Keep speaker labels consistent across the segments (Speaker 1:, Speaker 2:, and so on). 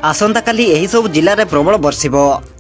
Speaker 1: आसंता काली एही सब जिले में प्रबल बर्षिब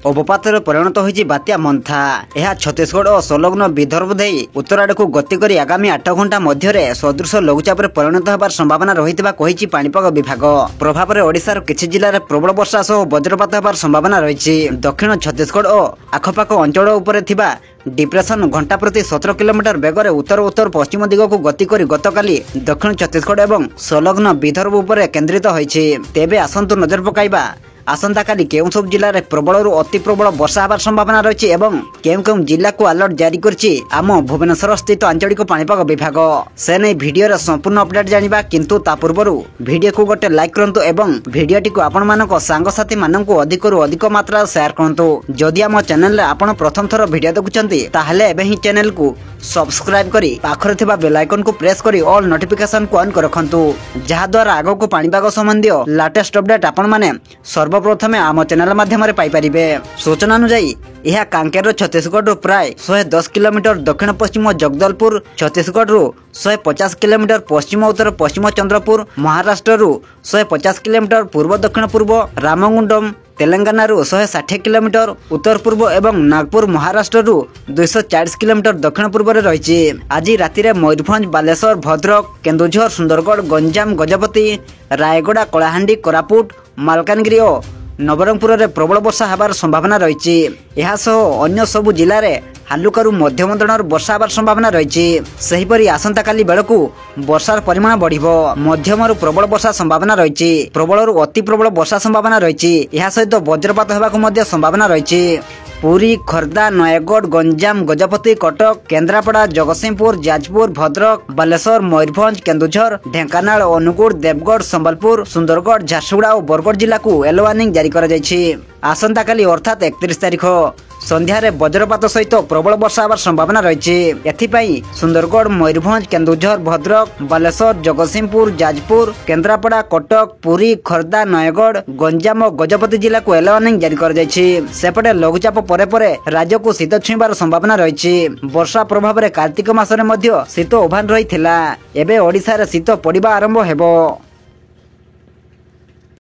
Speaker 1: अवपातर परिणत होइछि बात्या मंथा। यह छत्तीसगढ़ और संलग्न विदर्भ दे उत्तर आड़ को गति कर आगामी 8 घंटा मध्य सदृश लघुचाप परिणत होबार संभावना रहितबा कहिछि पाणीपाग विभाग। प्रभाव में ओडिशार किछि जिले में प्रबल वर्षा सह वज्रपात होबार संभावना रहिछि। दक्षिण छत्तीसगढ़ और आखपाख अंचल उपरे थिबा डिप्रेशन घंटा प्रति 17 किलोमीटर बेगर उत्तर उत्तर पश्चिम दिग को गति कर गतकाली दक्षिण छत्तीसगढ़ एवं संलग्न विदर्भ उपरे केन्द्रित होइछि। तेबे आसंतु नजर पकाइबा आसंता काली केउं सब जिले में प्रबल अति प्रबल वर्षा होबार संभावना रही एवं केउं केउं जिला को अलर्ट जारी करछि आम भुवनेश्वर स्थित आंचलिक पाणीपाग विभाग। से नै भिडियो संपूर्ण अपडेट जानिबा किंतु ता पूर्व भिडियो को गोटे लाइक करंतु एवं भिडियोटी को आपण मानक सांगसाथी मानक अधिक रु अधिक मात्रा शेयर करंतु। जदि आम चैनल रे आपण प्रथम थर भिडियो देखुचंती ताहले एबे ही चैनल को सब्सक्राइब करी पाखरे थिबा बेल आइकन को प्रेस करी ऑल नोटिफिकेशन को ऑन कर रखंतु, जहा द्वारा आगो को पाणीपाग संबंधी लेटेस्ट अपडेट आपण माने सर्वप्रथमे आम चैनल माध्यम रे पाई परिबे। सूचना अनुसार यह कांकेर छत्तीसगढ़ प्राय 110 किलोमीटर दक्षिण पश्चिम जगदलपुर, छत्तीसगढ़ 150 किलोमीटर पश्चिम उत्तर पश्चिम चंद्रपुर, महाराष्ट्र 150 किलोमीटर पूर्व दक्षिण पूर्व रामगुंडम, तेलंगाना 160 किलोमीटर उत्तर पूर्व एवं नागपुर महाराष्ट्र 240 किलोमीटर दक्षिण पूर्व में रही। आज राति में मयूरभंज, बालेश्वर, भद्रक, केन्दुझर, सुंदरगढ़, गंजाम, गजपति, रायगड़ा, कलाहांडी, कोरापुट, मालकानगिरी और नवरंगपुर में प्रबल वर्षा होबार संभावना रही। यह सह अन्य सबु जिले में हालुकारू मध्यम धरणर वर्षा होबार संभावना रही। सेहीपरि आसंता काली बेलकू वर्षार परिमाण बढ़िबो, मध्यमरू प्रबल वर्षा संभावना रही। प्रबलरू अति प्रबल वर्षा संभावना रही। यह सहित वज्रपात होबाकू मध्य संभावना रही। पुरी, खर्दा, नयगढ़, गंजाम, गजपति, कटक, केन्द्रापड़ा, जगतसिंहपुर, जाजपुर, भद्रक, बालेश्वर, मयूरभंज, केन्दुझर, ढेंकानाल, अनुगुड़, देवगढ़, संबलपुर, सुंदरगढ़, झारसुगुड़ा और बरगढ़ जिला को येलो वार्निंग जारी करा जायछि। आसंता काली अर्थात 31 तारिख संध्यारे वज्रपात सहित प्रबल वर्षा होबार संभावना रही। एथिपाई सुंदरगढ़, मयूरभंज, केन्दुझर, भद्रक, बालेश्वर, जगतसिंहपुर, जाजपुर, केन्द्रापड़ा, कटक, पुरी, खर्दा, नयगढ़, गंजाम और गजपति जिला को येलो वार्निंग जारी करा जायछि। सेपटे लघुचाप परे परे राज्य को शीत छुईबार संभावना रही। वर्षा प्रभाव में कार्तिक मासरे मध्य शीत ओभान रही। एबे ओडिशा रे शीत पड़िबा आरंभ हेबो।